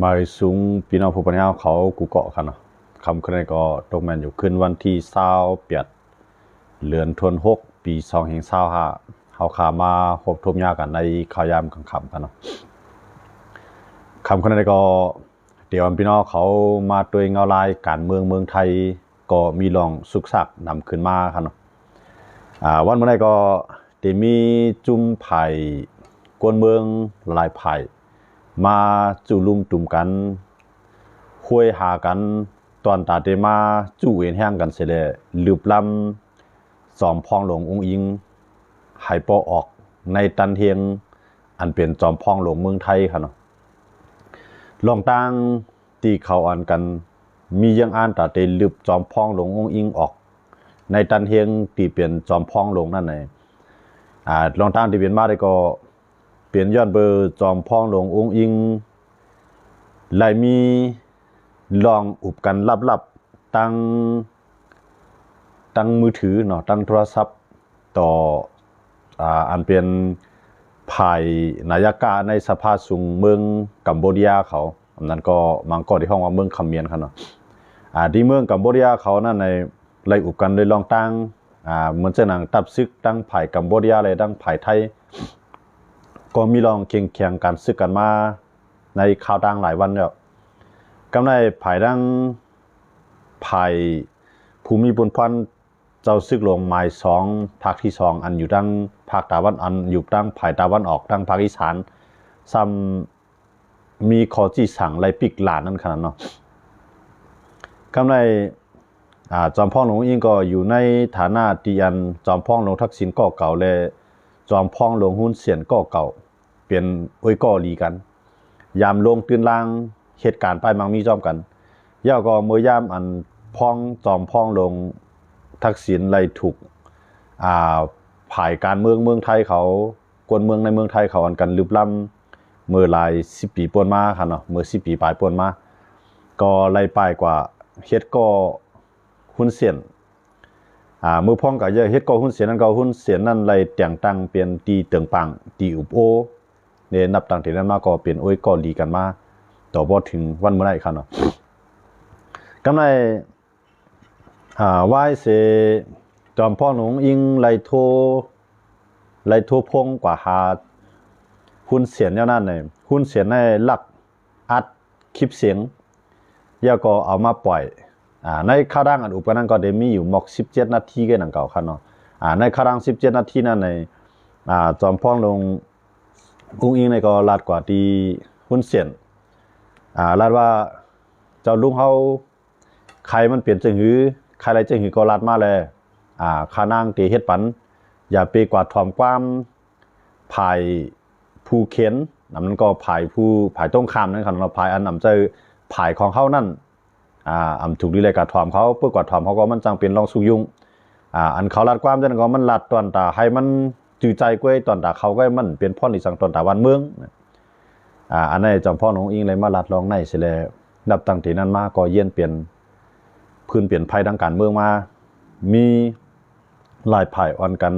มาสูงพี่น้องผู้ปัญญาเขากูเกาะกันเนาะคำคืนนี้ก็ตกแมนอยู่ขึ้นวันที่28 เดือนธันวาคมปี2525เขาขามาพบทุบยากันในข่าวยามกลางค่ำกันเนาะคำคืนนี้ก็เดี๋ยวพี่น้องเขามาตัวเงาลายการเมืองไทยก็มีลองสุกสักนำขึ้นมาครับเนาะวันเมื่อไรก็ได้มีจุ่มไผ่กวนเมืองหลายไผ่มาจู่ลุมตุ่มกันคุยหากันตอนตาเตมาจู่เอ็นแห้งกันเสียเลยลืบลำสอมพองหลวงองค์อิงให้ปอออกในตันเทียงอันเป็นจอมพองหลวงเมืองไทยครับเนาะลองตั้งตีเขาอ่านกันมียังอ่านตาเตลืบจอมพองหลวงองค์อิงออกในตันเทียงตีเปลี่ยนจอมพองหลวงนั่นเองลองตั้งที่เป็นมาได้ก็เปลี่ยนย้อนเบอร์จอมพองหลวงองค์อิงไหลมีลองอุบกันลับๆตั้งมือถือเนาะตั้งโทรศัพท์ต่ออันเป็นภายนายกาในสภาสูงเมืองกัมพูชาเขาอันนั้นก็มังก็ที่ห้องว่าเมืองคำเมียนครับเนาะที่เมืองกัมพูชาเขานั่นในไล่อุบกันเลยลองตั้งเหมือนเจ้าหนังตับซึกตั้งภายกัมพูชาเลยตั้งภายไทยก็มีลองเคียงการซึกกันมาในข่าวดังหลายวันแล้วกำไรภายดังภายภูมิบุญพันธ์เจ้าซึกลงหมาย2ภาคที่2อันอยู่ดังภาคตะวันอันอยู่ดังภายตะวันออกดังภาคอีสานซ้ำมีขอจี้สั่งไล่ปิกหลานนั่นขนาดเนาะกำไรจอมพ่อหลวงอิงก็อยู่ในฐานะที่อันจอมพ่อหลวงทักษิณก็เก่าและจอมพ่อหลวงหุ้นเสียนก็เก่าเปลี่ยนก็ลีกันยามลงตื่นล่างเหตุการณ์ไปมังมีจอมกันย่าก็เมื่อยามอันพ่องจอมพ่องลงทักษิณไล่ถูกผ่ายการเมืองไทยเขากวนเมืองในเมืองไทยเขาอันกันลึบล้ำเมื่อหลาย10 ปีป่วนมาค่ะเนาะเมื่อ10 ปีปลายป่วนมาก็ไล่ไปกว่าเฮ็ดก็หุ้นเสียนมือพ่องกับเฮ็ดก็หุ้นเสียนนั่นก็หุ้นเสียนนั่นไล่แต่งตั้งเปลี่ยนตีเติงปังตีอุบโอเนี่ยนับตั้งแต่นั้นมาก็เปลี่ยนก็ดีกันมาต่อบ่ถึงวันเมื่อไหร่ครับเนาะกำไรไหว้เสจอมพ่อหลวงอิงไล่โทพงกว่าหาหุ้นเสียนเท่านั้นเลยหุ้นเสียนในหลักอัดคลิปเสียงแล้วก็เอามาปล่อยในข่าวดังอันอุปนั้นก็ได้มีอยู่หมอก17 นาทีกันนั่นเก่าครับเนาะในข่าวดัง17 นาทีนั่นในจอมพ่อหลวงอุ้งอิงในก็ลาดกว่าที่หุ้นเสียนลาดว่าเจ้าลุงเขาใครมันเปลี่ยนจังหือใครอะไรจังหือก็ลาดมาเลยข้านางตีเฮ็ดปันอย่าไปกวาดถอมความภายผู้เข็นนั้นก็ภายต้องคามนั่นครับเราภายอันนำใจภายของเขานั่นถูกดีเลยกับถอมเขาเพื่อกวาดถอมเขาก็มันจังเป็นรองสุยุงอันเขาลาดความจังก็มันลาดตอนตาให้มันจือใจกล้วยตอนตาเขาก็มันเป็นพ่อที่สังตอนตาวันเมืองอันนี้จอมพ่อน้องอิงเลยมาลัดลองในเสียแล้วนับตั้งแต่นั้นมาก็เยี่ยนเปลี่ยนพื้นเปลี่ยนภัยทางการเมืองมามีหลายภัยอ่อนกัน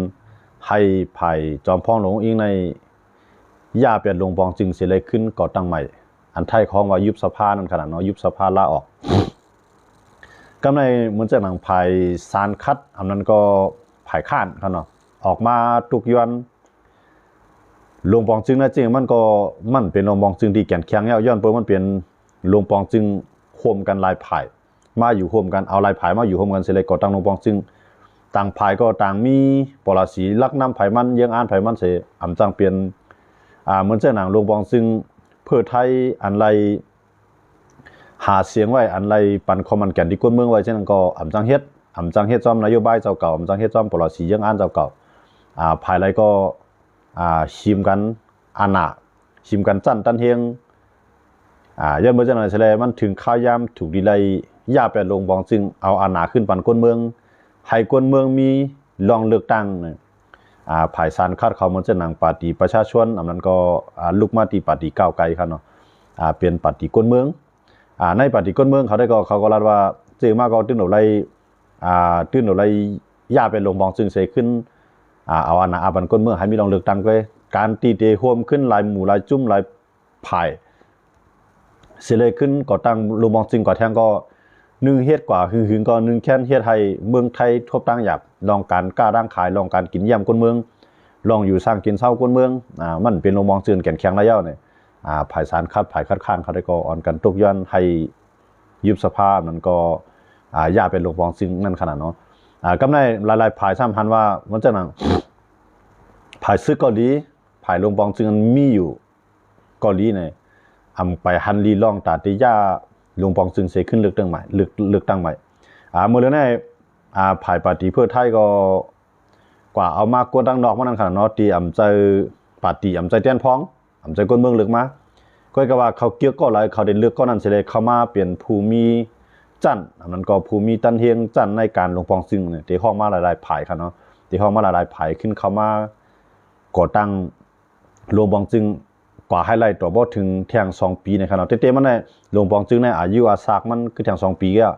ให้ภัยจอมพ่อน้องอิงในย่าเปลี่ยนลงปองจึงเสียเลยขึ้นก่อตั้งใหม่อันไทยของว่ายุบสภานั่นขนาดเนาะยุบสภาลาออกกำไรเหมือนจะหนังภัยสารคัดอันนั้นก็ภัยข้านครับเนาะออกมาทุกยวนลงปองจึงนะจริงมันเป็นลงปองจึงที่แก่นแข็งย้อนเปิ้มันเป็นลงปองจึงโฮมกันลายภายมาอยู่โฮมกันเอาลายภายมาอยู่โฮมกันเสร็จเลยก็ตั้งลงปองจึงต่างภายก็ต่างมีปราศีลักน้ำภายมันยังอ่านภายมันเสอำจังเปลี่ยนเหมือนเจ้าหนังลงปองจึงเพื่อไทยอันไรหาเสียงไว้อันไรปันคอมันแก่นที่ก้นเมืองไว้เช่นนั้นก็อำจังเฮ็ดจอมนโยบายเจ้าเก่าอำจังเฮ็ดจอมปราศียังอ่านเจ้าเก่าภายไรก็ชิมกันอานาชิมกันจั่นตันเฮงย้อนเมื่อจังหน่อยเสลมันถึงข้าวยามถูกดีไลย่าแปดลงบองจึงเอาอานาขึ้นปันก้นเมืองให้ก้นเมืองมีลองเลือกตั้งภายสารคาดเขามันจะหนังปาฏิประชาชนอันนั้นก็ลุกมาตีปาฏิก้าวไกลครับเนาะเปลี่ยนปาฏิก้นเมืองในปาฏิก้นเมืองเขาก็รัดว่าเจอมาก็ตื้นหนูไลย่าแปดลงบองจึงเสขึ้นเอาอาณาบันก้นเมืองให้มีลองเลือกตั้งไปการตีเตโฮมขึ้นลายหมู่ลายจุ่มลายภาย เสียเลยขึ้นก่อตั้งลงมองจริงก่อแทงก็1เฮ็ดกว่าหึงก็1แค้นเฮ็ดให้เมืองไทยทบตั้งอยากลองการกล้าร่างขายลองการกินย่ำคนเมืองลองอยู่สร้างกินเช้าคนเมืองมันเป็นลงมองจืนแก่นแข็งระยะเนี่ยภายสารคัดภายคัดค้านเขาได้ก็อ่อนกันตกย้อนให้ยุบสภาพมันก็ย่าเป็นลงมองจริงนั่นขนาดเนาะกำไรหลายๆภายซ้ำพันว่ามันจะนั่งภายซึกเกาหลีภายลงมองจริงมันมีอยู่เกาหลีเนี่ยไปฮันลีล่องตาติยาลงปองซึงเสขึ้นเลือกตั้งใหม่เลือกตั้งใหม่เมื่อเรื่องนี้ภายปฏิเพื่อไทยก็กว่าเอามากวนตั้งนอกมานั่นขนาดเนาะตีใจปฏิใจเตี้ยนพ้องใจก้นเมืองเลือกมาก็กว่าเขาเกี่ยวก็หลายเขาเด่นเลือกก็นั่นเสเลยเข้ามาเปลี่ยนภูมิจันมันก็ภูมิตันเฮียงจันในการลงปองซึงเนี่ยตีห้องมาหลายๆภายครับเนาะตีห้องมาหลายๆภายขึ้นเข้ามาก่อตั้งลงปองซึงกว่าให้ไล่ตัวบ่ถึงเที่ยง2ปีนะครับเนาะเต้ๆมันได้หลวงปองจึงในอายุอาซากมันคือเที่ยง2ปีก็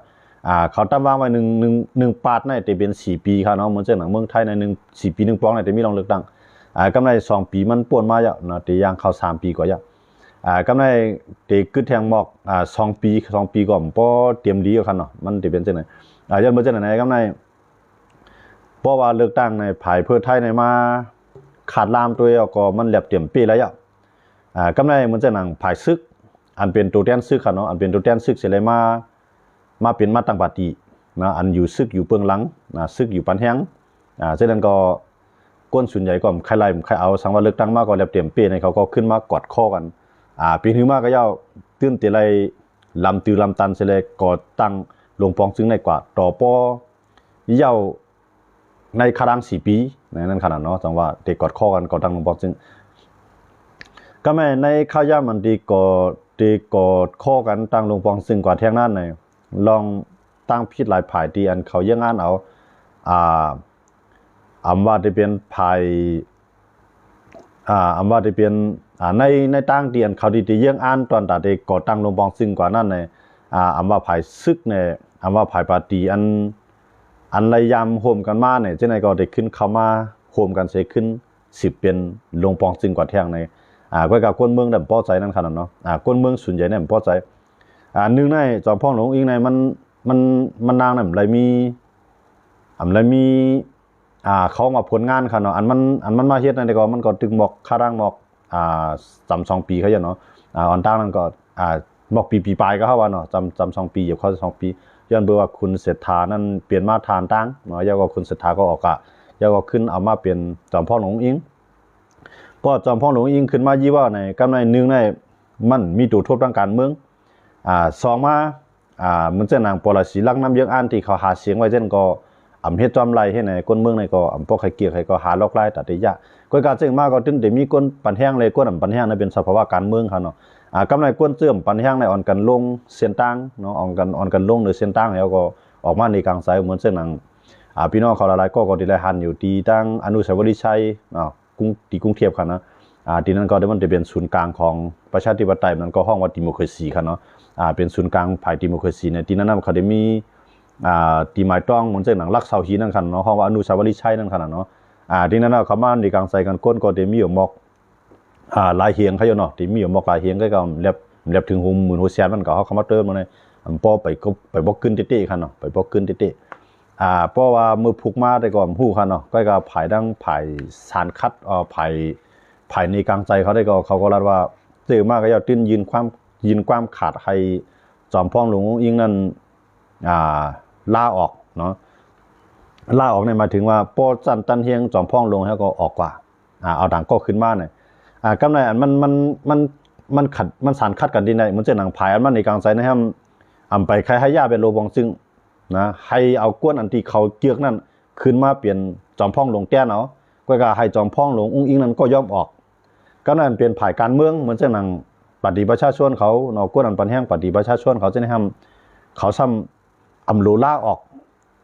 เขาตั้งวางไว้1ปาดในแต่เป็น4ปีครับเนาะเหมือนเช่นหนังเมืองไทยใน4ปี1ปองในแต่มีรองเลือกตั้งกำไร2ปีมันป่วนมาแล้วเนาะแต่ยังเข้า3ปีกว่าแล้วกำไรแต่คือเที่ยงหมอก2ปีก็บ่เตรียมดีครับเนาะมันสิเป็นจังได๋ย้อนเหมือนจังได๋กำไรเพราะว่าเลือกตั้งในภายเพื่อไทยในมาขาดลามตัวแล้วก็มันแลบเตรียมปีแล้วกำไรมันจะหนังภายซึกอันเป็นตัวแทนซึกครับเนาะอันเป็นตัวแทนซึกเสร็จเลยมาเป็นมาตั้งปาร์ตี้นะอันอยู่ซึกอยู่เบื้องหลังซึกอยู่ปันแฮงเช่นนั้นก็ก้นส่วนใหญ่ก็ใครไล่ใครเอาสังว่าเลือกตั้งมากก็แล้วเตรียมเป้ในเขาก็ขึ้นมากอดข้อกันปีนึงมากก็ย่าตื่นเตไลลำตือลำตันเสร็จเลยก็ตั้งลงปองซึ่งในกว่าต่อปอย่าในคารัง4ปีนั่นขนาดเนาะสังว่าเตกอดข้อกันก็ตั้งลงปองซึ่งก็แม่ในข้าวย่ามันดีกอดข้อกันตั้งลงปองซึ่งกว่าแท่งนั้นเลยลองตั้งพิษหลายภายที่อันเขายังงานเอาว่าจะเป็นภายว่าจะเป็นในตั้งเตียนเขาดีๆยังอ่านตอนตาเด็กก่อตั้งลงปองซึ่งกว่านั้นเลยว่าภายซึกเนี่ยว่าภายปาร์ตี้อันระยำโฮมกันมาเนี่ยเจ้าไหนก็ได้ขึ้นเข้ามาโฮมกันเสียขึ้น10เป็นลงปองซึ่งกว่าแท่งในก็กับคนเมืองได้พอใจนั่นขนาดเนาะคนเมืองส่วนใหญ่เนี่ยพอใจนึงในจอมพ่อหลวงอีกในมันนางเนี่ยอะไรมีเขามาผลงานค่ะเนาะอันมันมาเฮ็ดนั่นก็มันก็ตึงหมอกคารังหมอก2ปีเขาอย่างเนาะอันตั้งนั้นก็หมอกปีปลายก็เฮาว่าเนาะจำ2ปีอยู่เขา2ปีย้อนเบิ่งว่าคุณเศรษฐานั้นเปลี่ยนมาทานตั้งเนาะแล้วก็คุณเศรษฐาก็ออกแล้วก็ขึ้นเอามาเป็นจอมพ่อหลวงอิงพอจอมพ่อหลวงอิงขึ้นมายี่ว่าในกำไร1ในมันมีตัวทบทางการเมือง2มามันจะนางปรสีลักน้ำเยอะอันที่เขาหาเสียงไว้เช่นก็เฮ็ดจอมไล่ให้ในคนเมืองในก็พวกใครเกี่ยวใครก็หาลอกไล่ตัดติยะก็การจึงมาก็ตึงได้มีคนปันแห้งเลยคนปันแห้งในเป็นสภาวะการเมืองครับเนาะกำไรคนเสื่อมปันแห้งในอ่อนกันลงเส้นตั้งเนาะอ่อนกันลงหรือเส้นตั้งแล้วก็ออกมาในกลางสายเหมือนเส้นนางพี่น้องเขาหลายๆก็ได้หันอยู่ที่ตั้งอนุสาวรีย์ชัยกรุงเทพครับนะที่นั่นก็ได้มันจะเป็นศูนย์กลางของประชาธิปไตยมันก็ห้องว่าดิโมคราซีครับเนาะเป็นศูนย์กลางฝ่ายดิโมคราซีในที่นั้นเขาได้มีตีหมายต้องเหมือนเช่นหนังลักเสาหินนั่นครับเนาะห้องว่าอนุสาวรีย์ชัยนั่นครับเนาะที่นั้นเขามาในกลางใส่กันก้นก็ได้มีอยู่หมอกลายเฮียงเขาอยู่เนาะที่มีอยู่หมอกลายเฮียงก็เรียบถึง60,000หัวแสนมันก็เขามาเติมมาเลยพอไปบอกขึ้นเต้ๆครับเนาะไปบอกขึ้นเต้ๆเพราะว่ามือผูกมาได้ก่อนฮู้ครับเนาะก็ภายดังภายสารคัดภายในกลางใจเขาได้ก็เขาก็รัดว่าเจอมากก็ยาวตื้นยืนความขาดให้จอมพ่อหลวงอิงนั้นลาออกเนาะลาออกเนี่ยหมายถึงว่าโปรจันตันเฮียงจอมพ่อหลวงแล้วก็ออกกว่าเอาดังก็ขึ้นมาเนี่ยกำไรอันมันขัดมันสารคัดกันดีในมันจะหนังภายอันมันในกลางใจนะครับไปใครให้ย่าเป็นโลบองซึ่งนะให้เอาก้วนอันที่เขาเจือกนั่นขึ้นมาเปลี่ยนจอมพ่อหลวงแต้เนาะก็ให้จอมพ่อหลวงอุ้งอิงนั้นก็ยอมออกก็นั่นเป็นฝ่ายการเมืองเหมือนเช่นหนังปฏิประชาชนเขาเนาะก้นอันปันแห้งปฏิประชาชนเขาจะได้ทำเขาซ้ำโลล่าออก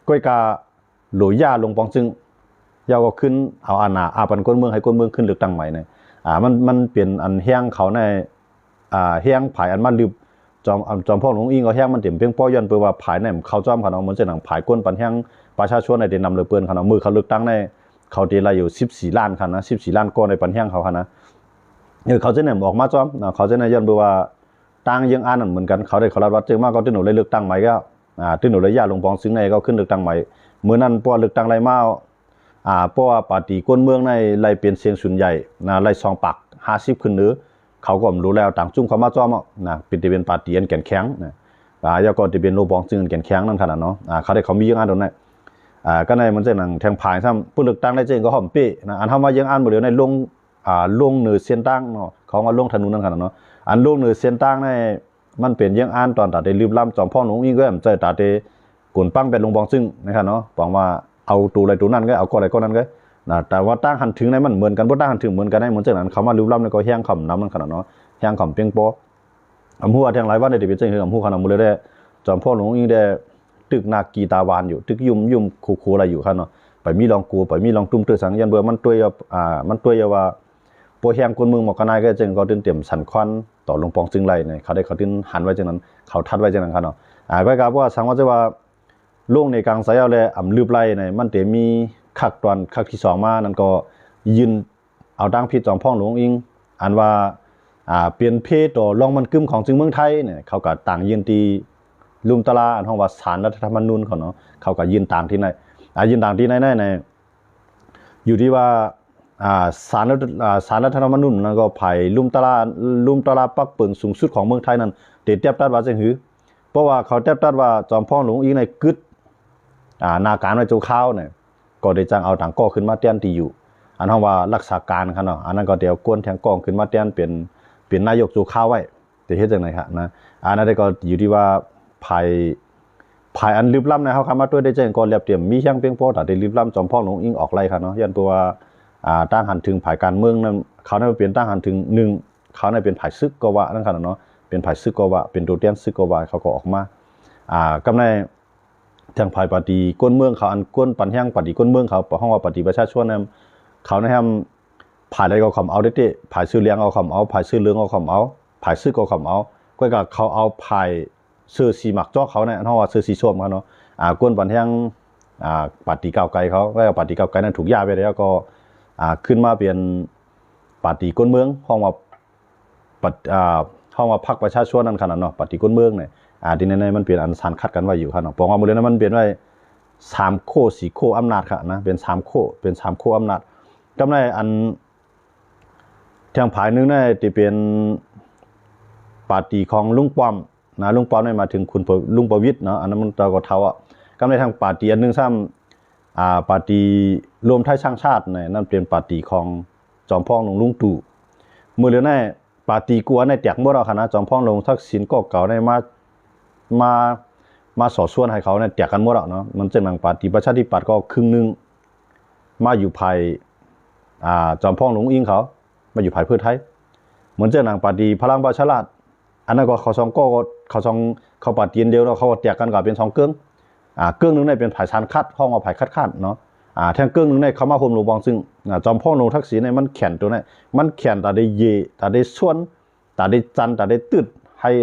ก้อยกาโหลย่าลงปองซึ่งยาวก็ขึ้นเอาปันก้นเมืองให้ก้นเมืองขึ้นเลือกตั้งใหม่เนี่ยมันเปลี่ยนอันแห้งเขาในแห้งผายอันมันลืบจอมพ่อหลวงอิงก็แห้งมันเต็มเพียงป้อย้อนเปว่าผายในเขาจ้อมเขาเนาะเหมือนเช่นหนังผายก้นปันแห้งประชาชนในเดนนำเลยเปิ้นเขาเนาะมือเขาเลือกตั้งในเขาเดลอยู่14ล้านคันนะ14ล้านก้อนในปันแห้งเขาคันนะเขาจะเนี่ยออกมาจ้อมเขาจะเนี่ยย้อนเปว่า ตั้งยังอันนั่นเหมือนกันเขาได้เขารับวัดเจอมากก็ตื้นหนูเลยเลือกตั้งใหม่ก็ตื้นหนูเลยย่าลงปองซึ่งในก็ขึ้นเลือกตั้งใหม่เมื่อนั้นพอเลือกตั้งไรมาเพราะว่าปาร์ตี้ก้นเมืองในไรเปลี่ยนเสียงส่วนใหญ่ไรซองปัก50ขึ้นเนื้อเขาก็รู้แล้วต่างจุ่มเขามาจ้อมเป็นปาร์ตี้อันแก่นแข็งแล้วก็จะเป็นโลบองซึ่งแก่นแข็งนั่นขนาดเนาะเขาได้เขามียังอันตรงนั้นก็ในมันจะหนังแทงผายซ้ำผู้เลือกตั้งได้เจงก็หอมเป้อันทำว่ายังอันบ่เดียวในลงเหนือเส้นตั้งเนาะเขาว่าลงถนนนั่นขนาดเนาะอันลงเหนือเส้นตั้งในมันเป็นยังอันตอนตัดได้ลืมล้ำจอมพ่อหนุ่มอีกก็เจอตัดได้กุนปั้งเป็นลงบองซึ่งนะครับเนาะบอกว่าเอาตัวอะไรตัวนั้นก็เอาก็อะไรก็นั้นก็แต่ว่าตั้งหันถึงในมันเหมือนกันบ่ตั้งหันถึงเหมือนกันได้เหมือนเช่นนั้นเขามาลืมล้ำในก็แห้งคำน้ำนั่นขนาดเนาะแห้งคำเพียงโปอำหัวแทงหลายวันได้เป็นเจ้าคืออำหัวขนาดมือเลยได้จอมพ่อหนุ่มอีกได้ตึกนากีตาวานอยู่ตึกยุ่มคูอะไรอยู่ครับเนาะไปมีลองกูไปมีลองตุ้มตื้อสังยันเบื่อมันตัวมันตัวว่าปัวแหงคนเมืองหมอกนายก็จึงก็ตื่นเต็มสันควันต่อลงปองซึ่งไรเนี่ยเขาได้เขาตื่นหันไว้จังนั้นเขาทัดไว้จังนั้นครับเนาะไปกับว่าสังว่าจะว่าล่วงในกลางสายเอาเลยลืบไรเนี่ยมันเตมีคักตอนคักที่2มานั่นก็ยืนเอาดังพิษจอมพ่องหลวงอิงอันว่าเปลี่ยนเพศต่อลองมันกึมของจึงเมืองไทยเนี่ยเขาก็ต่างยืนตีลุมตลาอันห้องว่าศาลรัฐธรรมนูญเขาเนาะเขาก็ยืนต่างที่ไหนยืนต่างที่ไหนในอยู่ที่ว่าศาลรัฐธรรมนูญนั่นก็ไผ่ลุมตลาปักเปิงสูงสุดของเมืองไทยนั่นเตียบตัดว่าจังหือเพราะว่าเขาเตียบตัดว่าจอมพ่อหลวงอีกในกึดนาการไว้โจข้าวเนี่ยก็ได้จ้างเอาต่างก่อขึ้นมาเตี้ยนตีอยู่อันห้องว่ารักษาการครับเนาะอันนั้นก็เดี๋ยวกวนแทงกองขึ้นมาเตี้ยนเป็นนายกโจข้าวไว้จะเฮ็ดจังได๋ครับนะอันนั้นก็อยู่ที่ว่าไผ่อันลืบล้ำในเฮาคำมาด้วยได้แจ้งก่อนเรียบเตรียมมีช่างเพียงพอถ้าได้ลืบล้ำจอมพ่อหลวงอิงออกไล่ครับเนาะยันตัวว่าตั้งหันถึงฝ่ายการเมืองนั้นเขาได้เป็นตั้งหันถึง1เขาได้เป็นฝ่ายซึกก็ว่านั่นขนาดเนาะเป็นฝ่ายซึกก็ว่าเป็นตัวเตี้ยนซึกก็ว่าเขาก็ออกมากำในทางฝ่ายปฏิก้นเมืองเขาอันก้นปันแห้งปฏิก้นเมืองเขาห้องว่าปฏิประชาชนนั้นเขาได้ทำฝ่ายใดก็คำเอาได้ฝ่ายซื้อเลี้ยงเอาคำเอาฝ่ายซื้อเลี้ยงเอาคำเอาฝ่ายซึกก็คำเอาก็กับเขาเอาฝ่ายซื้อสีหมักจอกเขาเนี่ยห้องว่าซื้อสีส้มเขาเนาะก้นปันแห้งปฏิก้าวไกลเขาก็ปฏิก้าวไกลนั้นถูกย่าไปแล้วก็ขึ้นมาเป็นปฏิก้นเมืองห้องว่าห้องว่าพรรคประชาชนนั่นขนาดเนาะปฏิก้นเมืองเนี่ยที่ในมันเป็นอันสานคัดกันไว้อยู่ครับเนาะบอกว่าหมดเลยนะมันเป็นไว้3โค4โคอำนาจครับนะเป็น3โคอำนาจกำไรอันทางภายนึงเนี่ยที่เป็นปฏิของลุงป้อมนะลุงป้อมได้มาถึงคุณลุงประวิตรเนาะอันนั้นมันตะกอเทาอ่ะกำไรทางปฏิอันนึงซ้ำปฏิรวมไทยสร้างชาติเนี่ยนั่นเป็นปฏิของจอมพ่อหลวงลุงตู่มื้อเหลือในปฏิกลัวในแตกบ่ดอกคณะจอมพ่อหลวงทักษิณก็เก่าได้มาสอส่วนให้เขาเนี่ยแตกกันหมดแล้วเนาะมันจึงหนังปฏิประชาธิปัตย์ก็ครึ่งนึงมาอยู่ภายจอมพ่อหลวงอิงเขามาอยู่ภายเพื่อไทยเหมือนเจ้าหนังปฏิพลังประชารัฐอันนั้นก็เขา2ก็เขาปฏิเดียวแล้วเขาแตกกันก็เป็น2เกิ้งเกิ้งนึงเนี่ยเป็นภายชานคัดห้องว่าภายคัดเนาะแทงเกิ้งนึงเนี่ยเขามาห่มหลวงบองซึ่งจอมพ่อหลวงทักษิณเนี่ยมันแข็งตัวเนี่ยมันแข็งแต่ได้เยแต่ได้ส่วนแต่ได้จันแต่ได้ตึด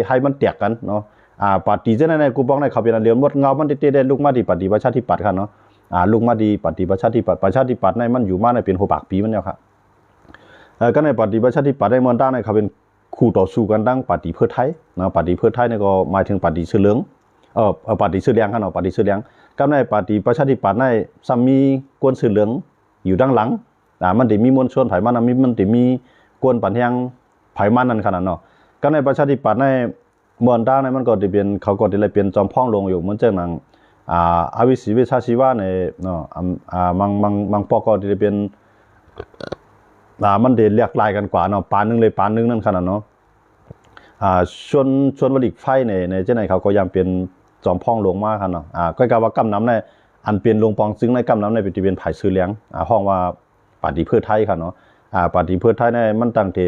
ให้มันแตกกันเนาะปฏิเจ้าในกูบอกในเขาเป็นอันเดียวหมดเงามันได้ลูกมาดีปฏิประชาธิปัตย์ครับเนาะลูกมาดีปฏิประชาธิปัตย์ในมันอยู่มาในเป็น6 ปากปีมันแล้วครับก็ในปฏิประชาธิปัตย์ได้มันตั้งในเขาเป็นคู่ต่อสู้กันตั้งปฏิเพื่อไทยเนาะปฏิเพื่อไทยเนี่ยก็หมายถึงปฏิเสื้อเหลืองปฏิเสื้อแดงครับเนาะปฏิเสื้อแดงก็ในปฏิประชาธิปัตย์ในซ้ำมีกวนเสื้อเหลืองอยู่ด้านหลังมันได้มีมวลชนไผมันมันได้มีกวนปันแหงไผมันนั่นขนาดเนาะก็ในประชาธิปัตย์ในเมืองด้านในมันก็จะเป็นเขาก็จะเลยเป็นจอมพ่องลงอยู่เหมือนเจ้าหนังอวิสิเวชชีวะในเนาะมังปอก็จะเป็นมันเดเรียกลายกันกว่าเนาะปานนึงเลยปานนึงนั่นขนาดเนาะชวนวลิกไฟในเจ้าไหนเขาก็ยังเป็นจอมพ่องลงมากครับเนาะก็กล่าวว่ากำน้ำในอันเป็นลงปองซึ่งในกำน้ำในเป็นภายซื้อเลี้ยงห้องว่าปฏิเพื่อไทยครับเนาะปฏิเพื่อไทยในมันตั้งแต่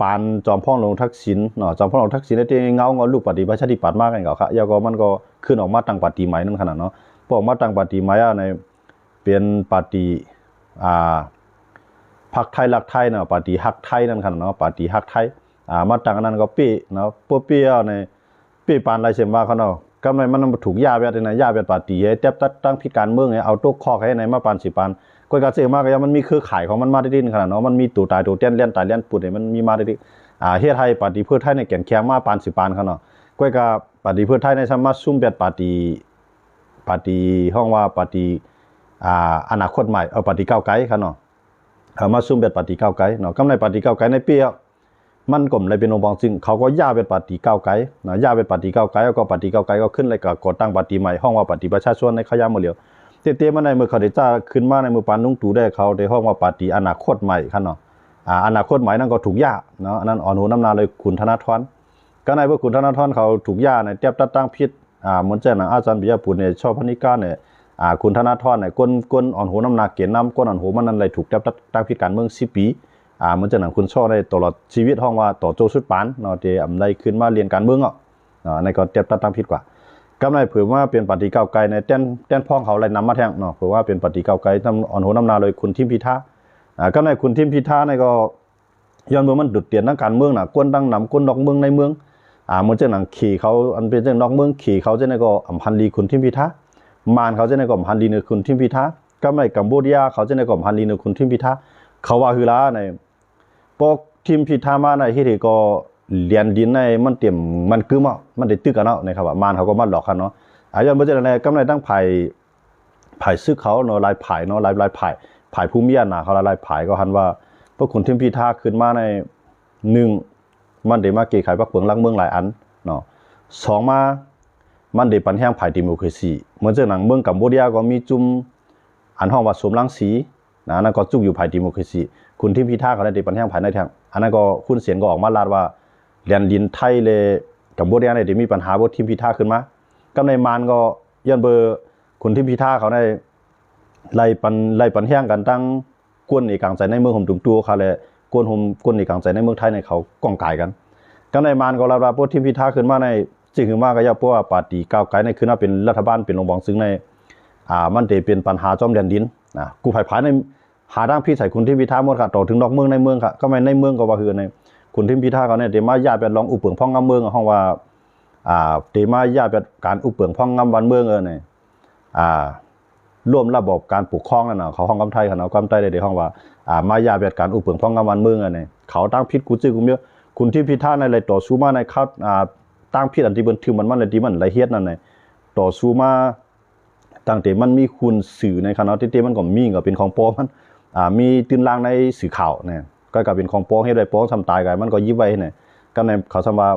ปานจอมพ่อหลวงทักษิณเนาะจอมพ่อหลวงทักษิณได้เงาลูกปฏิประชาธิปัตย์มากกันเขาครับแล้วก็มันก็ขึ้นออกมาตั้งปฏิใหม่นั่นขนาดเนาะพอออกมาตั้งปฏิใหม่ในเป็นปฏิพรรคไทยรักไทยเนาะปฏิฮักไทยนั่นขนาดเนาะปฏิฮักไทยมาตั้งนั้นก็ปี้เนาะปุ๊บเปี้ยในปี้ปานไรเสียว่าเขาเนาะก็มันถูกย่าแบบไหนย่าแบบปฏิให้เต็บตั้งพิการเมืองเอาตุ๊กคอกให้ไหนมาปาน10 ปานก็กระเสือมากก็ยังมันมีเครือข่ายของมันมาได้ดินขนาดเนาะมันมีตู่ตายตู่เตี้ยนเลี้ยนตายเลี้ยนปุดเนี่ยมันมีมาได้ดิ เฮ็ดให้ปฏิเพื่อไทยในแก่นแข็งมาปานสิปานเขาเนาะก้อยกับปฏิเพื่อไทยในสามารถซุ่มเบ็ดปฏิห้องว่าปฏิอนาคตใหม่ปฏิก้าวไกลเขาเนาะเขามาซุ่มเบ็ดปฏิก้าวไกลเนาะกำในปฏิก้าวไกลในปีมันกลมเลยเป็นองค์บองซึ่งเขาก็ย่าเป็นปฏิก้าวไกลนะย่าเป็นปฏิก้าวไกลแล้วก็ปฏิก้าวไกลก็ขึ้นเลยกับก่อตั้งปฏิใหม่ห้องว่าปฏิประชาชนในขยามมาเหลียวเตๆมาในมือเขาได้จ้าขึ้นมาในมือปานนุ่งตู่ได้เขาได้ห้องว่าปฏิอนาคตใหม่คั่นเนาะอนาคตใหม่นั่นก็ถูกย่าเนาะนั่นอ่อนหูน้ำนาเลยคุณธนาธรก็ในพวกคุณธนาธรเขาถูกย่าในเทียบตั้งพิษเหมือนเจ้าอาจารย์ปิยปุณเนี่ยชอบพนิการเนี่ยคุณธนาธรเนี่ยก้นอ่อนหูน้ำนาเกียรน้ำก้นอ่อนหูมันนั่นเลยถูกเทียบตั้งพิษการเมือง10 ปีเหมือนเจ้าคุณชอบในตลอดชีวิตห้องว่าต่อโจสุดปานเนาะที่ได้ขึ้นมาเรียนการเมืองในก็เทียบตั้งพิษกว่ากำไรเผื่อว่าเป็นปฏิก้าวไกลในแต้นพ้องเขาเลยนำมาแทงเนาะเผื่อว่าเป็นปฏิก้าวไกลทำอ่อนหูน้ำนาเลยคุณทิมพิธากำไรคุณทิมพิธาในก็ย้อนเมื่อมันดุดเตียนทางการเมืองน่ะก้นตั้งนำก้นดอกเมืองในเมืองเหมือนเจ้าหนังขี่เขาอันเป็นเจ้านอกเมืองขี่เขาเจ้าในก็อำพันลีคุณทิมพิธามานเขาเจ้าในก็อำพันลีในคุณทิมพิธาก็ไม่กัมพูชาเขาเจ้าในก็อำพันลีในคุณทิมพิธาเขาว่าคือล้าในปกทิมพิธามาในที่ก็เรียนดินในมันเตรียมมันคือมันได้ตึกกันเนาะนะครับว่ามานเขาก็มาหลอกกันเนาะย้อนเมื่อเจ้าในก็ไม่ตั้งไผ่ซึกเขาเนาะลายไผ่เนาะลายไผ่ภูมิยานาเขาลายไผ่ก็หันว่าพวกคุณทิมพิธาขึ้นมาใน1มันได้มาเกยไขปักเปิงลังเมืองหลายอันเนาะ2มามันได้ปันแห้งไผ่ดิโมคราซีเหมือนเจ้าหนังเมืองกัมพูชาก็มีจุ่มอันห้องว่าสมรังสีนะนั่นก็จุกอยู่ไผ่ดิโมคราซีคุณทิมพิธาเขาได้ปันแห้งไผ่ในทางอันนั้นก็คุณเสียนก็ออกมาลาดว่าแดนดินไทยเลยกัมพูชาได้มีปัญหาบ่ทิมพิธาขึ้นมากำในมานก็ย้อนเบอร์คุณทิมพิธาเขาได้ไล่ปันแห้งกันตั้งกวนอีกลางใจในเมืองผมตุ่มตัวเขาเลยกวนอีกลางใจในเมืองไทยในเขาก้องกายกันก็ในมานก็ลาว่าพวกทีมพิธาขึ้นมาในจึงขึ้นมาก็อย่าเพราะว่าปาร์ตี้ก้าวไกลในขึ้นมาเป็นรัฐบาลเป็นองค์บองซึ่งในมันได้เป็นปัญหาจอมแดนดินกูภายภายในหาทางพี่ใส่คุณทิมพิธาหมดค่ะต่อถึงนอกเมืองในเมืองค่ะก็ไม่ในเมืองก็ว่าคือในคุณทิมพิธาเขาเนี่ยเดมาญาติเป็นรองอุปเปิงพ่องงำเมืองห้องว่าเดมาญาติเป็นการอุปเปิงพ่องงำวันเมืองเนี่ยร่วมระบบการปกครองนั่นน่ะเขาห้องกำไทยเขากำไทยได้ห้องว่ามายาแบบการอุปเปิงพ่องงำวันเมืองเนี่ยเขาตั้งพิษกูจื้อกูเยอะคุณที่พิธาในเลยต่อสู้มาในเขาตั้งพิษอันที่มันถือมันเลยที่มันละเอียดนั่นเลยต่อสู้มาตั้งแต่มันมีคุณสื่อในคณะที่มันก็มีก็เป็นของปอมันมีตื่นลางในสื่อข่าวเนี่ยก็กลายเป็นของปอให้ได้ปอทำตายกันมันก็ยิบไว้เนี่ยก็ในเขาสมว่า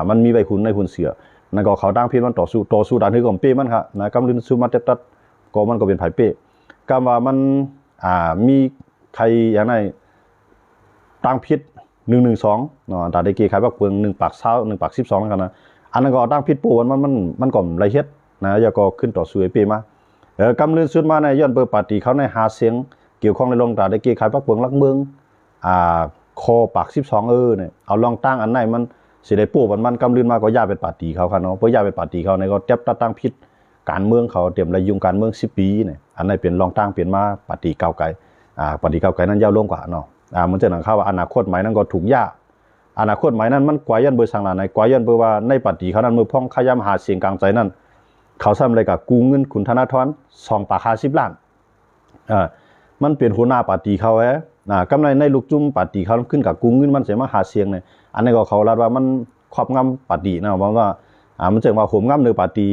มันมีใบคุณในคุณเสือนั่นก็เขาตั้งพิษมันต่อสู้ดันที่ก็เป้มันครับนะกำลังสู้มาเต็ดก็มันก็เป็นไผ่เป้กำว่ามันมีใครอย่างไรตั้งพิษ112เนาะแต่ได้เกี่ยขายบักเปิง1 ปาก20 1 ปาก 12กันนะอันนั้นก็ตั้งพิษปูมันก็ละเอียดนะอย่าก็ขึ้นต่อสู้เป้มากำลังสุดมาในย้อนเปิดปาร์ตี้เขาในหาเสียงเกี่ยวข้องในลงแต่ได้เกี่ยขายบักเปิงลักเมืองคอปาก12เนี่ยเอาลองตั้งอันไหนมันสิได้ปูมันกำลังมาก็ย่าเป็นปาร์ตี้เขาครับเนาะเพราะย่าเป็นปาร์ตี้เขาในก็เจ็บตั้งพิษการเมืองเขาเตรียมระยุงการเมือง10 ปีเนี่ยอันไหนเป็นรองตั้งเปลี่ยนมาปฏิก้าวไกลปฏิก้าวไกลนั้นยาวลงกว่าเนาะมันจะหนังข้าวว่าอนาคตใหม่นั้นก็ถูกยากอนาคตใหม่นั้นมันกว่ายันเบอร์สังหลานในกว่ายันเบอร์ว่าในปฏิเขานั้นมือพ้องขย้ำหาเสียงกลางใจนั้นเขาซ้ำอะไรกับกู้เงินคุณธนาธร2 ปาก50 ล้านมันเปลี่ยนหัวหน้าปฏิเขากำไรในลูกจุ่มปฏิเขาขึ้นกับกู้เงินมันเสียมาหาเสียงเนี่ยอันนี้ก็เขาลาดว่ามันครอบงำปฏินะบอกว่ามันจะมาข่มงำในปฏิ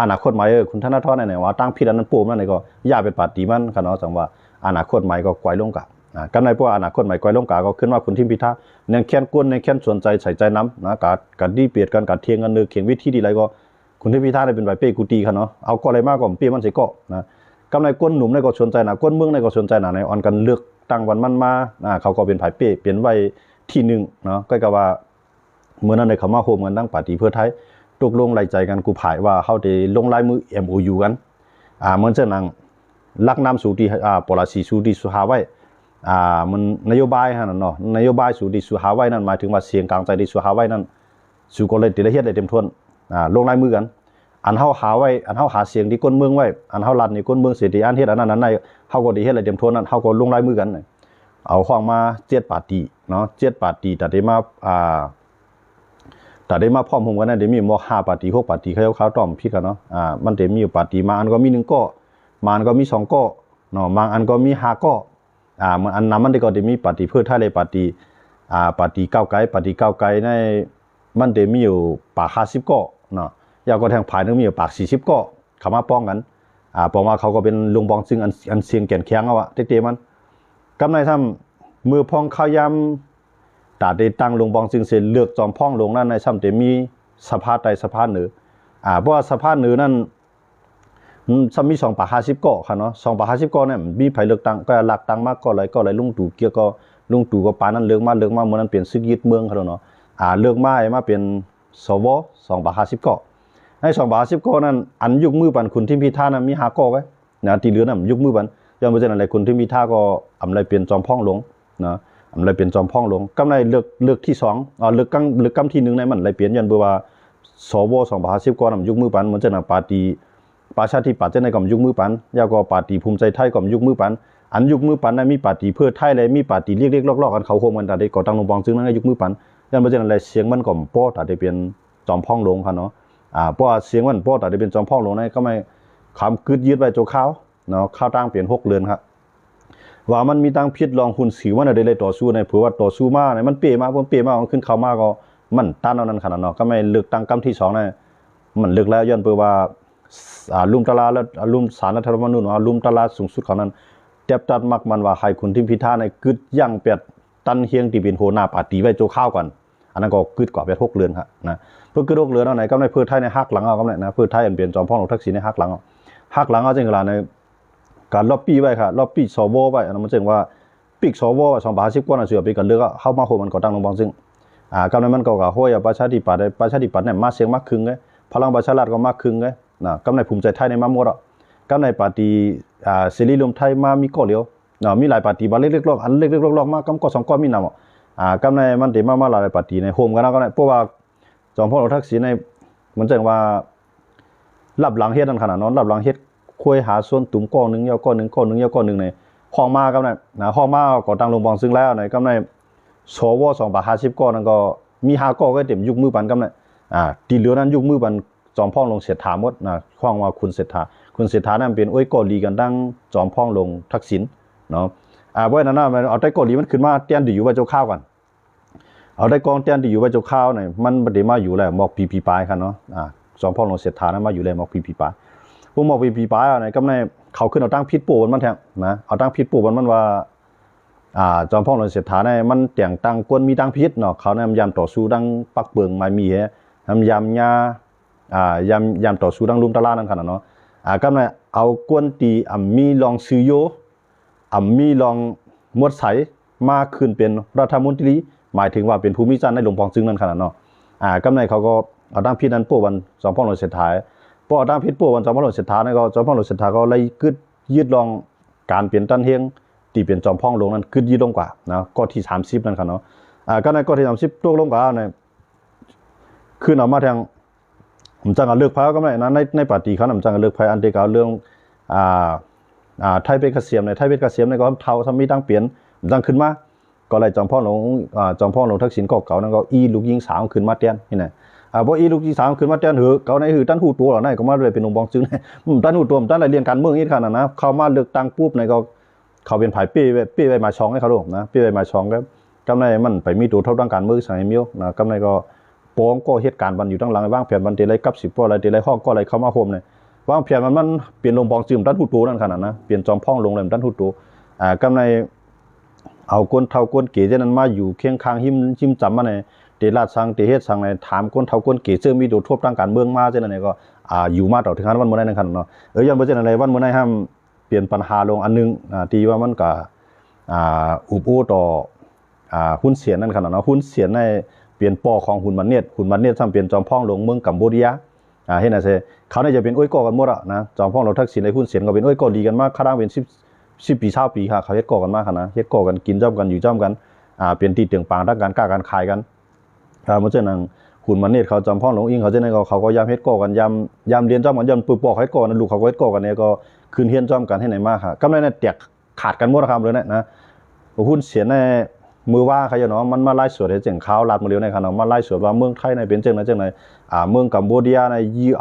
อนาคตใหม่คุณธนาธรเนี่ยว่าตั้งพิษอันนั้นปูมนั่นนี่ก็ย่าเป็นปฏิมันค่ะเนาะจังว่าอนาคตใหม่ก็กวยลงกะกันในพวกอนาคตใหม่กวยลงกะก็ขึ้นว่าคุณทิมพิธาเนี่ยแค้นก้นในแค้นสนใจใส่ใจน้ำนะกัดดีเปียดกันกัดเทียงกันเนื้อเขียงวิธีดีไรก็คุณทิมพิธาได้เป็นใบเป้กูตีค่ะเนาะเอาก็อะไรมากกว่าเป้มันสิก็นะกำไรก้นหนุ่มในก็สนใจนะก้นเมืองในก็สนใจนะในออนกันเลือกตั้งวันมันมาเขาก็เป็นไผ่เป้เปลี่ยนไว้ที่1เนาะก็ว่าเมื่อนั้นในเขามาโฮมกันตั้งปาร์ตี้เพื่อไทยตกลงไล่ใจกันกูผายว่าเขาได้ลงลายมือ MOU กันเหมือนเช่นนั้นลักน้ำสู่ที่ปลาสีสู่ที่สุฮาไว้มันนโยบายฮะนั่นเนาะนโยบายสู่ที่สุฮาไว้นั่นหมายถึงว่าเสียงกลางใจที่สุฮาไว้นั่นสู่ก็เลยติดละเอียดได้เต็มทวนลงลายมือกันอันเฮาหาไว้อันเฮาหาเสียงที่ก้นเมืองไว้อันเฮาลัดนี่ก้นเมืองเสียที่อันเฮ็ดอันนั้นในเฮาก็ได้เฮ็ดอะไรเต็มทวนนั่นเฮาก็ลงลายมือกันเอาข้องมา7 ปาร์ตี้เนาะ7 ปาร์ตี้แต่ได้มาแต่ได้มาพร้อมผมกันนะเดี๋ยวมีม5 ปาร์ตี้6 ปาร์ตี้เขาต้อมพี่กันเนาะมันเดี๋ยวมีอยู่ปาร์ตี้มาอันก็มี1 ก้อมาอันก็มี2 ก้อเนาะบางอันก็มี5 ก้อมันอันนั้นมันได้ก็ได้มีปาร์ตี้เพื่อไทยเลยปาร์ตี้ ปฏิก้าวไกลปฏิก้าวไกลในมันเดมีอยู่ปาก50ก็เนาะยาวก็แทงผายนึงมีอยู่ปาก40ก็เข้ามาป้องกันปองว่าเขาก็เป็นลุงบองซึ่งอันเสียงแก่นแข็งเอาอะเตๆมันกำในทำมือพองข้าวยำตาได้ตั้งลุงบองซึ่งเสเลือกจอมพ่องลงนั่นในซ้ำเตมีสภาใดสภาเหนือเพราะว่าสภาเหนือนั่นซ้ำมี2ปาก50ก็ค่ะเนาะ2ปาก50ก็เนี่ยมีไผเลือกตั้งก็หลักตั้งมากก็เลยลุงตู่เกี่ยวก็ลุงตู่ก็ปานนั้นเลือกมาเมื่อนั้นเปลี่ยนซึกยึดเมืองเขาเนาะเลือกมาเป็นสว2ปาก50ก็ใน2ปาก50ก็นั้นอันยุคมือปันคุณที่พิธานั้นมี5ก็ไว้นะที่เหลือนั้นยุคมือปันย้อนบ่ใช่นั่นแหละคุณที่พิธาก็อำไรเป็นจอมพ่องหลวงนะอำไรเป็นจอมพ่องหลวงกำไรเลือกที่2เลือกกำที่1ในมันเลยเปลี่ยนยันบ่ว่าสว2ปาก50ก็นั้นยุคมือปันเหมือนจะน่ะปาร์ตี้ประชาธิปัตย์จะในกยุคมือปันยาวก็ปาร์ตี้ภูมิใจไทยก็ยุคมือปันอันยุคมือปันนั้นมีปาร์ตี้เพื่อไทยเลยมีปาร์ตี้เรียกๆลอกๆกันเขาโฮมกันแต่ได้ก่อตั้งลงบองซึ่งนั้นยุคมือปันยันบ่ใช่นั่นแหละเสียงมันก็ป้อแต่ได้เป็นจอมพ่องหลวงค่ะเนาะเพราะว่าเสียงมันป้อแต่ได้เป็นจอมพ่องหลวงนั้นก็ไม่คำกึดยึดไว้โจข้าวเนาะข้าวตั้งเปลี่ยน6เดือนครับว่ามันมีตั้งพิษลองหุ่นสิวมันได้เลยต่อสู้ในเผื่อว่าต่อสู้มาเนี่ยมันเปมาผมเปมาขึ้นเข้ามาก็มันต้านเอานั้นขนาดเนาะก็ไม่เลือกตั้งกำที่2เนี่ยมันเลือกแล้วย้อนเผื่อว่าลุมตลาและลุมศาลรัฐธรรมนูญลุมตลาสูงสุดเขานั้นเต็บตัดมักมันว่าใครคุณทิมพิธาในกึดย่างเป็ดตันเฮียงที่เป็นโหน้าปาร์ตี้ไว้โจข้าวกันอันนั้นก็กึดกว่าเป็ด6เดือนครับนะเพื่อกึด6เดือนเอาไหนก็ในเพื่อไทยในฮักหลังเอาก็ไหนนะเพื่อไทยอันเป็นจอมพ่อของทักษิณในฮักหลังเอาจริงๆแล้วในการล็อบบี้ไว้ค่ะล็อบบี้สวไว้อันนั้นมันจึงว่าปีกสว2บาท10กว่าน่ะเสือไปกันเลือกเข้ามาโหมันก็ตั้งลงบางซึ่งกำนั้นมันก็ห้อยประชาธิปัตย์เนี่ยมาเสียงมากครึ่งไงพลังประชารัฐก็มากครึ่งไงนะกำในภูมิใจไทยในมาหมดอ่ะกำในปาร์ตี้เสรีรวมไทยมามีก็เลียวนะมีหลายปาร์ตี้บางเล็กๆอันเล็กๆมากำก็2ก็มีนำกำในมันติมาหลายปาร์ตี้ในโฮมกันแล้วก็เพราะว่าจอมพลทักษิณในมันจังว่ารับหลังเฮ็ดนั่นขนาดนั้นรับหลังเฮ็ดคุยหาส่วนตุ่มก้อนนึงยาวก้อนนึงในห้องมากับนะห้องมาก็ตั้งลงบองซึ่งแล้วในกำในสว2บาท50ก้อนนั้นก็มี5ก้อก็เต็มยุคมือปันกำในที่เหลือนั้นยุคมือปันจอมพ่องลงเศรษฐาหมดนะข้องว่าคุณเศรษฐานั้นเป็นก็ลีกันดังจอมพ่องลงทักษิณเนาะเพราะฉะนั้นนะเอาได้ก็ลีมันขึ้นมาเตี้ยนดีอยู่ว่าเจ้าข้าวกันเอาได้กองเตี้ยนดีอยู่ว่าเจ้าข้าวเนี่ยมันบ่ได้มาอยู่แล้วหมอกพีปลายคั่นเนาะจอมพ่องลงเศรษฐานั้นมาอยู่แล้วหมอกพีปลายพวกหมอกพีปลายอ่ะเนี่ยกำในเขาขึ้นเอาตั้งพิษปูมันแท้นะเอาตั้งพิษปูมันว่าจอมพ่องลงเศรษฐาเนี่ยมันแต่งตั้งกวนมีตั้งพิษเนาะเขาเนี่ยยามต่อสู้ดังปักเปิงไม้มีแฮยามญายามต่อสู้ดังลุมตะลานั่นขนาดเนาะก็ในเอากวนตีมีลองซื้อโยมีลองมดใสมาขึ้นเป็นรัฐมนตรีหมายถึงว่าเป็นภูมิจันทร์ในหลวงพองซึ่งนั่นขนาดเนาะก็ในเขาก็เอาตั้งพิษนั้นปู่วันจอมพ่อหลวงเศรษฐาพอเอาตั้งพิษปู่วันจอมพ่อหลวงเศรษฐาเนี่ยก็จอมพ่อหลวงเศรษฐาก็เลยกึดยืดลองการเปลี่ยนตันเฮียงที่เป็นจอมพ่องลงนั้นกึดยืดลงกว่านะก็ที่30นั่นขนาดเนาะก็ในก็ที่30ตกลงกว่าในขึ้นออกมาทางผมจังก็เลือกไผก็ไม่นะในปาร์ตี้เขานำจังก็เลือกไผอันที่เก่าเรื่องไทยเป็นเกษมในไทยเป็นเกษมในก็เท่าทำมีตั้งเปลี่ยนจังขึ้นมาก็เลยจอมพ่อหลวงทักษิณก็เก่านั้นก็ลูกยิงสาวขึ้นมาเตียนนี่นะบ่ลูกยิงสาวขึ้นมาเตียนหือเก่าในหือตั้นหูตัวเหล่านั้นก็มาเลยเป็นองค์บองจึงตั้นหูตัวตั้นอะไรเรียนการเมืองอีกขนาดนะเข้ามาเลือกตั้งปุ๊บในก็เขาเป็นไผเป้ไว้มาช่องให้เขาลูกนะเป้ไว้มาช่องแล้วกำในมันไปมีตัวเท่าทางการเมืองสังให้มียวนะกำในก็ปองก็เหตุการณ์มันอยู่ทั้งหลังวางแผนมันเตไรกับ10บ่อะไรเตไรห้องก็อะไรเข้ามาโฮมเนี่ยวางแผนมันเปลี่ยนลงบองจืมตั้นหูตัวนั่นขนาดนะเปลี่ยนจอมพ่องลงเลยตั้นหูตัวกำในเอาก้นเท่าก้นเก๋เจนั้นมาอยู่เคียงข้างหิมจำมาในเตลาดสังเตเฮ็ดสังในถามก้นเท่าก้นเก๋เจอมีโดดทบทางการเมืองมาเจนั้นก็อยู่มาต่อถึงขั้นวันมื้อนั้นขนาดเนาะย้อนบ่เจนั้นอะไรวันมื้อนั้นห้ามเปลี่ยนปัญหาลงอันนึงที่ว่ามันก็อุปโอต่อหุ้นเสียนั่นขนาดเนาะหุ้นเสียในเปลี่ยนปอของหุ่นมันเนตซ้ำเปลี่ยนจอมพ่องลงเมืองกัมพูชาเห็นน่ะซิเขาเนี่ยจะเป็นก่อกันหมดอ่ะนะจอมพ่องเราทักษิณในหุ้นเสียก็เป็นก่อดีกันมากครั้งเป็น10ปี20ปีค่ะเขาเฮ็ดก่อกันมากนะเฮ็ดก่อกันกินจ้อมกันอยู่จ้อมกันเป็นที่เตียงปางทางการค้าการขายกันเพราะฉะนั้นหุ่นมันเนตเขาจอมพ่องลงอิงเขาจะในเขาก็ยามเฮ็ดก่อกันยามเรียนจ้อมกันยามปึกปอกเฮ็ดก่อกันลูกเขาก็เฮ็ดก่อกันเนี่ยก็คืนเฮียนจ้อมกันให้ไหนมากค่ะกำไรเนี่ยแตกขาดกันหมดครับเลยนะหุ้นเสียในมือว่าเขาจะเนาะมันมาไล่สวดให้เจ๋งขาวลาดมาเร็วในขณะมาไล่สวดว่าเมืองไทยในเป็นจังไหนเมืองกัมพูชาในยื้อ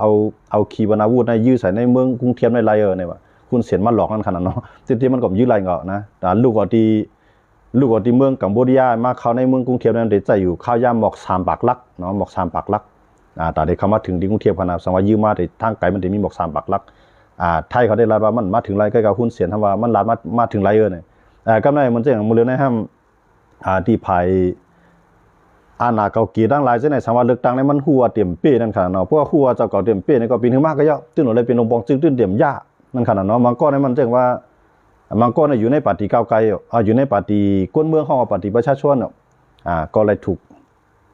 เอาขีปนาวุธในยื้อใส่ในเมืองกรุงเทพในไรเนี่ยว่าคุณเสียนมาหลอกนั่นขนาดเนาะที่มันก็ยื้อไรเงาะนะแต่ลูกก็ที่ ลูกออกที่เมืองกัมพูชามาเข้าในเมืองกรุงเทพนั้นได้ใจอยู่ข้าวยามหมอก3ปากลักเนาะหมอก3ปากลักแต่ได้เข้ามาถึงที่กรุงเทพขนาดสังว่ายืมมาได้ทางไกลมันได้มีหมอก3ปากลักไทยเขาได้รับว่ามันมาถึงไรใกล้กับหุ้นเสียนทำว่ามันลาดมาถึงไรเนี่ยกำไรมันจะอย่างมื้อในห้ามที่ภายนาเกากีตั้งหลายจังได๋สังว่าเลือกตั้งในมันหัวเต็มเป้นั่นขนาดเนาะเพราะหัวเจ้าเก่าเต็มเป้นี่ก็ปีนึงมากก็ยะตื้นเลยเป็นลงปองจึงตื้นเต็มยานั่นขนาดเนาะมันก็ในมันจังว่ามันก็อยู่ในปาร์ตี้ก้าวไกลอยู่ในปาร์ตี้ก้นเมืองของปาร์ตี้ประชาชนก็เลยถูก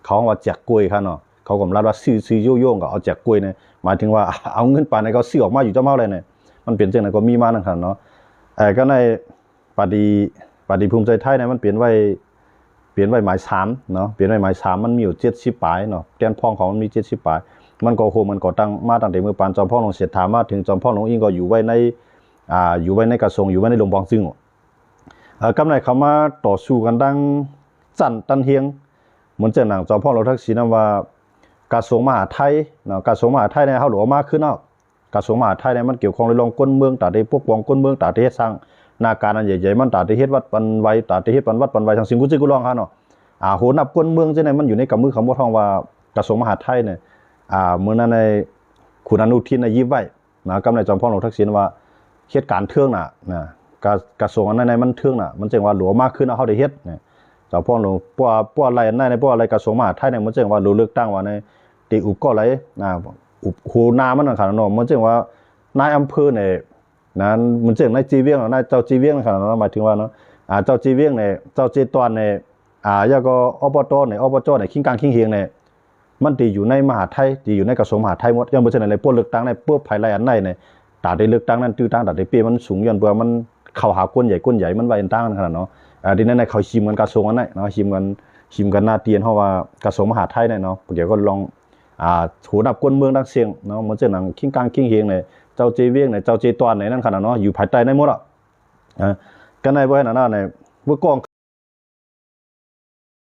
เขาว่าแจกกล้วยค่ะเนาะเขาก็รับว่าซื้อโยงก็เอาแจกกล้วยเนี่ยหมายถึงว่าเอาเงินปานในเขาซื้อออกมาอยู่เจ้าเมาเลยเนี่ยมันเป็นจังได๋ก็มีมานั่นขนาดเนาะก็ในปาร์ตี้ภูมิใจไทยเนี่ยมันเปลี่ยนไว้หมาย3เนาะเปลี่ยนไว้หมาย3มันมีอยู่70ปลายเนาะแกนพ้องของมันมี70ปลายมันก็โหมันก็ตั้งมาตั้งแต่เมื่อปานจอมพ่อหลวงเสถามาถึงจอมพ่อหลวงอิงก็อยู่ไว้ในกระทรวงอยู่ไว้ในหลวงปองซึ่งกำไรเขามาต่อสู้กันดังจันตันเฮียงเหมือนเจ้าหนังจอมพ่อหลวงทักษิณว่ากระทรวงมหาดไทยเนาะกระทรวงมหาดไทยเนี่ยเฮาหลวงมากขึ้นเนาะกระทรวงมหาดไทยเนี่ยมันเกี่ยวข้องในรองก้นเมืองตาได้ปกป้องก้นเมืองตาได้เฮ็ดสร้างนาการอันใหญ่ๆมันตาได้เฮ็ดวัดปันไว้ตาได้เฮ็ดวัดปันไว้ทางสิงกุจิกุลองค่ะเนาะโหนับก้นเมืองจังได๋มันอยู่ในกำมือคำว่าทองว่ากระทรวงมหาดไทยเนี่ยเมื่อนั้นในคุณอนุทินน่ะยิบไว้นะกำไรจอมพ่อหลวงทักษิณว่าเฮ็ดการเทืองน่ะกระทรวงอันนั้นมันเทืองน่ะมันจังว่าหลวงมากขึ้นเฮาได้เฮ็ดเนี่ยจอมพ่อหลวงป้ออะไรอันนั้นในป้ออะไรกระทรวงมหาดไทยเนี่ยมันจังว่ารู้เลือกตั้งว่าในติอุปก็ไหลอุปโหนามันขนาดนั้นมันจังว่านายอำเภอเนี่ยนั้นมันจังนายจีเวียงนายเจ้าจีเวียงขนาดนั้นหมายถึงว่าเนาะเจ้าจีเวียงเนี่ยเจ้าเจตวนเนี่ยแล้วก็อบตเนี่ยคิงกลางคิงเฮียงเนี่ยมันตีอยู่ในมหาไทยตีอยู่ในกระทรวงมหาไทยหมดยังบ่ฉะนั้นเลยพวกเลือกตั้งในพวกภายในอันไหนเนี่ยตาได้เลือกตั้งนั้นตื้อตั้งตาได้เปียมันสูงย้อนเบื่อมันเข้าหาก้นใหญ่มันไว้ตั้งขนาดเนาะทีนั้นเขาชิมกันกระทรวงอันไหนเนาะชิมกันหน้าเตียนเพราะว่ากระทรวงมหาไทยเนี่ยเนาะเดี๋ยวก็ลองหูดับก้นเมืองดักเสียงเนาะมันจะหนังคิงกลางคิงเฮียงเนี่ยเจ้าเจเวียงเนี่ยเจ้าเจตวนเนี่ยนั่นขนาดเนาะอยู่ภายใต้ในหมดอ่ะกันในบ่ให้นั่นน่ะเนี่ยบ่กอง